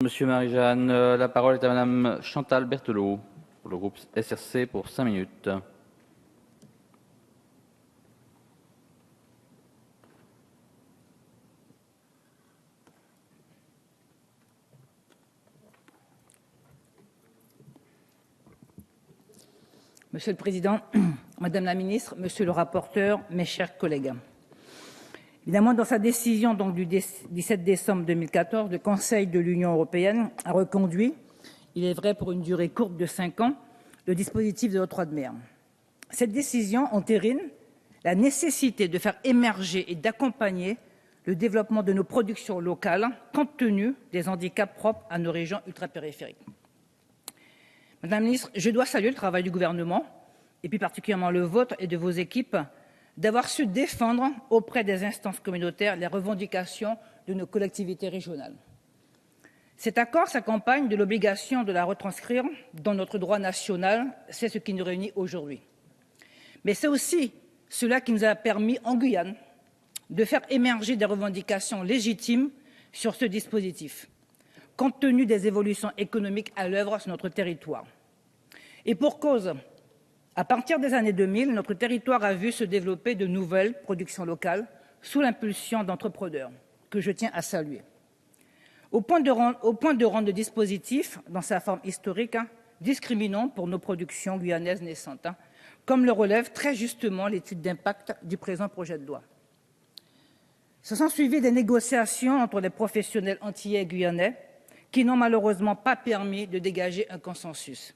Monsieur Marie-Jeanne. La parole est à Madame Chantal Berthelot pour le groupe SRC pour 5 minutes. Monsieur le Président, Madame la Ministre, Monsieur le rapporteur, mes chers collègues. Évidemment, dans sa décision du 17 décembre 2014, le Conseil de l'Union européenne a reconduit, il est vrai pour une durée courte de 5 ans, le dispositif de l'octroi de mer. Cette décision entérine la nécessité de faire émerger et d'accompagner le développement de nos productions locales, compte tenu des handicaps propres à nos régions ultrapériphériques. Madame la Ministre, je dois saluer le travail du gouvernement, et plus particulièrement le vôtre et de vos équipes, d'avoir su défendre auprès des instances communautaires les revendications de nos collectivités régionales. Cet accord s'accompagne de l'obligation de la retranscrire dans notre droit national, c'est ce qui nous réunit aujourd'hui. Mais c'est aussi cela qui nous a permis, en Guyane, de faire émerger des revendications légitimes sur ce dispositif, compte tenu des évolutions économiques à l'œuvre sur notre territoire. Et pour cause, à partir des années 2000, notre territoire a vu se développer de nouvelles productions locales sous l'impulsion d'entrepreneurs, que je tiens à saluer. Au point de rendre le dispositif, dans sa forme historique, discriminant pour nos productions guyanaises naissantes, comme le relève très justement l'étude d'impact du présent projet de loi. Se sont suivies des négociations entre les professionnels antillais et guyanais qui n'ont malheureusement pas permis de dégager un consensus.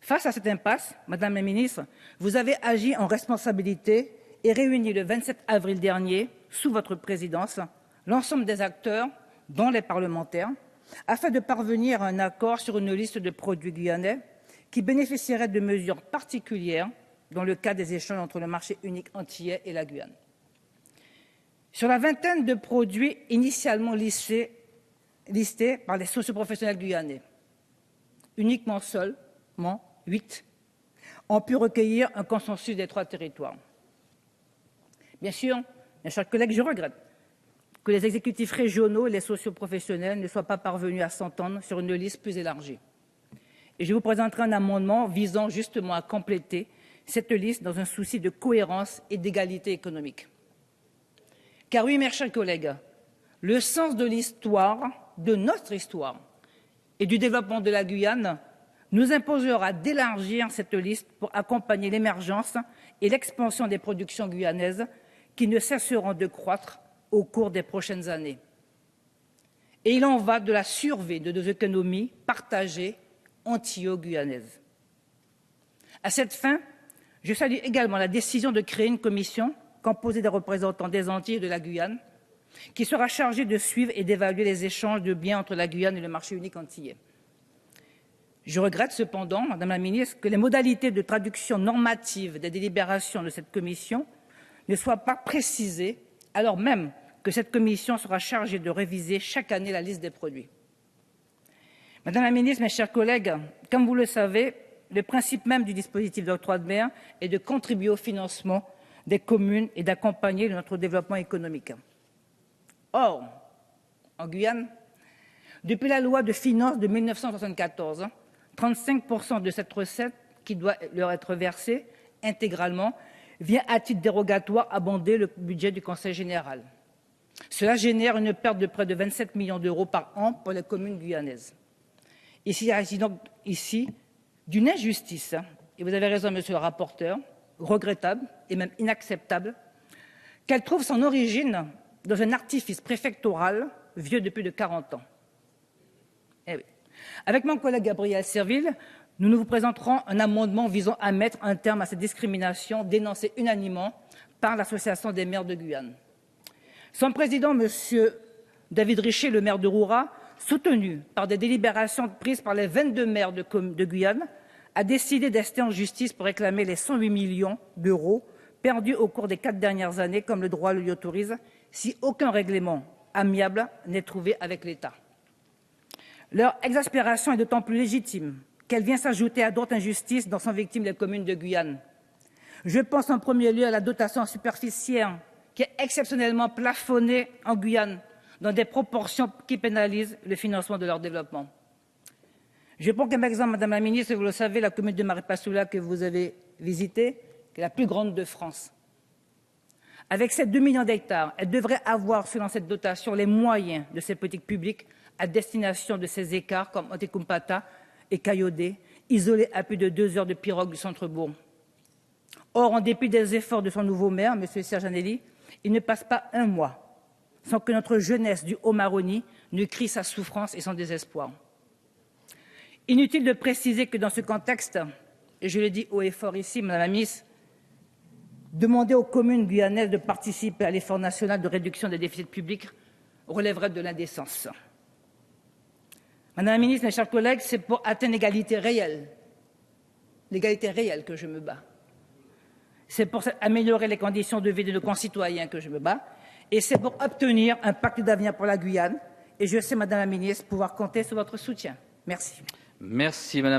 Face à cette impasse, Madame la Ministre, vous avez agi en responsabilité et réuni le 27 avril dernier, sous votre présidence, l'ensemble des acteurs, dont les parlementaires, afin de parvenir à un accord sur une liste de produits guyanais qui bénéficieraient de mesures particulières dans le cadre des échanges entre le marché unique antillais et la Guyane. Sur la vingtaine de produits initialement listés par les socioprofessionnels guyanais, uniquement seulement 8 ont pu recueillir un consensus des 3 territoires. Bien sûr, mes chers collègues, je regrette que les exécutifs régionaux et les socioprofessionnels ne soient pas parvenus à s'entendre sur une liste plus élargie. Et je vous présenterai un amendement visant justement à compléter cette liste dans un souci de cohérence et d'égalité économique. Car oui, mes chers collègues, le sens de l'histoire, de notre histoire et du développement de la Guyane nous imposera d'élargir cette liste pour accompagner l'émergence et l'expansion des productions guyanaises qui ne cesseront de croître au cours des prochaines années. Et il en va de la survie de nos économies partagées antillo-guyanaises. À cette fin, je salue également la décision de créer une commission composée des représentants des Antilles et de la Guyane, qui sera chargée de suivre et d'évaluer les échanges de biens entre la Guyane et le marché unique antillais. Je regrette cependant, Madame la Ministre, que les modalités de traduction normative des délibérations de cette commission ne soient pas précisées, alors même que cette commission sera chargée de réviser chaque année la liste des produits. Madame la Ministre, mes chers collègues, comme vous le savez, le principe même du dispositif d'octroi de mer est de contribuer au financement des communes et d'accompagner notre développement économique. Or, en Guyane, depuis la loi de finances de 1974, 35% de cette recette qui doit leur être versée intégralement vient à titre dérogatoire abonder le budget du Conseil général. Cela génère une perte de près de 27 millions d'euros par an pour les communes guyanaises. Il s'agit donc ici d'une injustice, et vous avez raison, monsieur le rapporteur, regrettable et même inacceptable, qu'elle trouve son origine dans un artifice préfectoral vieux de plus de 40 ans. Eh oui. Avec mon collègue Gabriel Serville, nous vous présenterons un amendement visant à mettre un terme à cette discrimination dénoncée unanimement par l'Association des maires de Guyane. Son président, M. David Richer, le maire de Roura, soutenu par des délibérations prises par les 22 maires de Guyane, a décidé d'ester en justice pour réclamer les 108 millions d'euros perdus au cours des 4 dernières années, comme le droit le autorise, si aucun règlement amiable n'est trouvé avec l'État. Leur exaspération est d'autant plus légitime qu'elle vient s'ajouter à d'autres injustices dont sont victimes les communes de Guyane. Je pense en premier lieu à la dotation superficielle qui est exceptionnellement plafonnée en Guyane dans des proportions qui pénalisent le financement de leur développement. Je prends comme exemple, Madame la Ministre, vous le savez, la commune de Maripasoula que vous avez visitée, qui est la plus grande de France. Avec ces 2 millions d'hectares, elle devrait avoir, selon cette dotation, les moyens de ses politiques publiques à destination de ces écarts comme Antekumpata et Kayodé, isolés à plus de 2 heures de pirogue du centre-bourg. Or, en dépit des efforts de son nouveau maire, M. Serge Anelli, il ne passe pas un mois sans que notre jeunesse du Haut-Maroni ne crie sa souffrance et son désespoir. Inutile de préciser que dans ce contexte, et je le dis haut et fort ici, Madame la Ministre, demander aux communes guyanaises de participer à l'effort national de réduction des déficits publics relèverait de l'indécence. Madame la Ministre, mes chers collègues, c'est pour atteindre l'égalité réelle que je me bats. C'est pour améliorer les conditions de vie de nos concitoyens que je me bats. Et c'est pour obtenir un pacte d'avenir pour la Guyane. Et je sais, Madame la Ministre, pouvoir compter sur votre soutien. Merci. Merci, Madame.